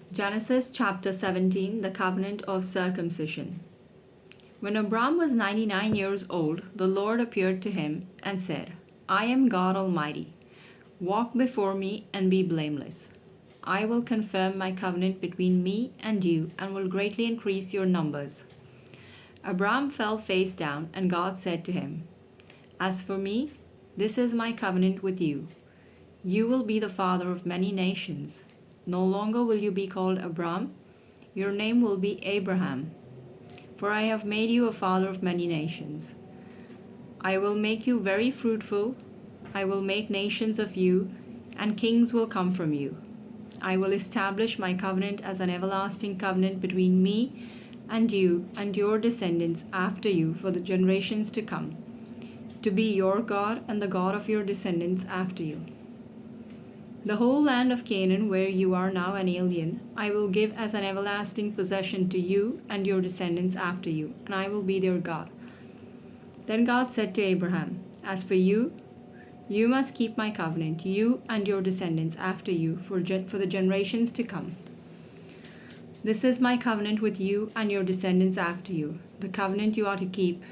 Genesis chapter 17, the Covenant of Circumcision. When Abram was 99 years old, the Lord appeared to him and said, I am God Almighty. Walk before me and be blameless. I will confirm my covenant between me and you and will greatly increase your numbers. Abram fell face down, and God said to him, As for me, this is my covenant with you. You will be the father of many nations. No longer will you be called Abram. Your name will be Abraham. For I have made you a father of many nations. I will make you very fruitful. I will make nations of you, and kings will come from you. I will establish my covenant as an everlasting covenant between me and you and your descendants after you for the generations to come, to be your God and the God of your descendants after you. The whole land of Canaan, where you are now an alien, I will give as an everlasting possession to you and your descendants after you, and I will be their God. Then God said to Abraham, As for you, you must keep my covenant, you and your descendants after you, for the generations to come. This is my covenant with you and your descendants after you, the covenant you are to keep.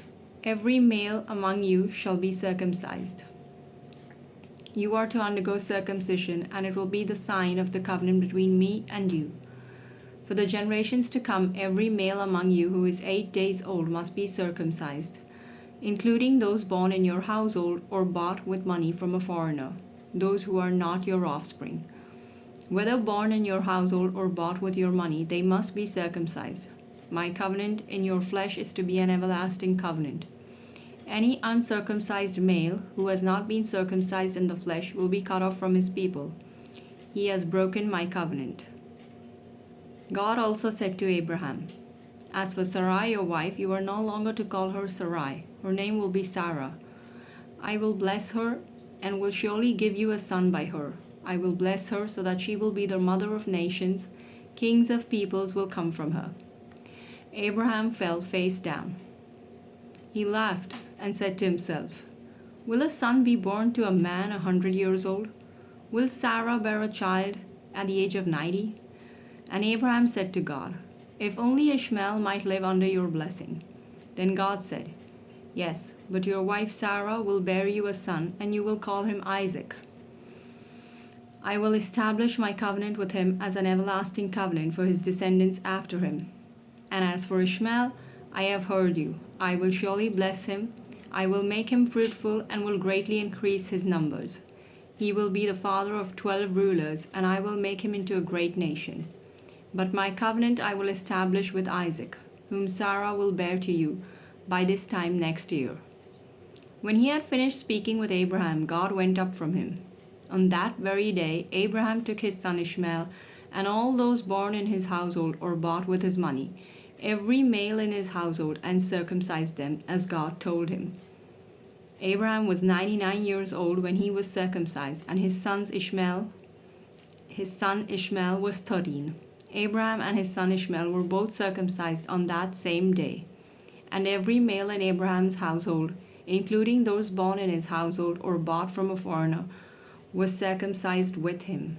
Every male among you shall be circumcised. You are to undergo circumcision, and it will be the sign of the covenant between me and you. For the generations to come, every male among you who is 8 days old must be circumcised, including those born in your household or bought with money from a foreigner, those who are not your offspring. Whether born in your household or bought with your money, they must be circumcised. My covenant in your flesh is to be an everlasting covenant. Any uncircumcised male who has not been circumcised in the flesh will be cut off from his people. He has broken my covenant. God also said to Abraham, As for Sarai your wife, you are no longer to call her Sarai. Her name will be Sarah. I will bless her and will surely give you a son by her. I will bless her so that she will be the mother of nations. Kings of peoples will come from her. Abraham fell face down. He laughed and said to himself, Will a son be born to a man 100 years old? Will Sarah bear a child at the age of 90? And Abraham said to God, If only Ishmael might live under your blessing. Then God said, Yes, but your wife Sarah will bear you a son, and you will call him Isaac. I will establish my covenant with him as an everlasting covenant for his descendants after him. And as for Ishmael, I have heard you. I will surely bless him. I will make him fruitful and will greatly increase his numbers. He will be the father of 12 rulers, and I will make him into a great nation. But my covenant I will establish with Isaac, whom Sarah will bear to you by this time next year. When he had finished speaking with Abraham, God went up from him. On that very day, Abraham took his son Ishmael and all those born in his household or bought with his money, every male in his household, and circumcised them as God told him. Abraham was 99 years old when he was circumcised, and his son Ishmael was 13. Abraham and his son Ishmael were both circumcised on that same day. And every male in Abraham's household, including those born in his household or bought from a foreigner, was circumcised with him.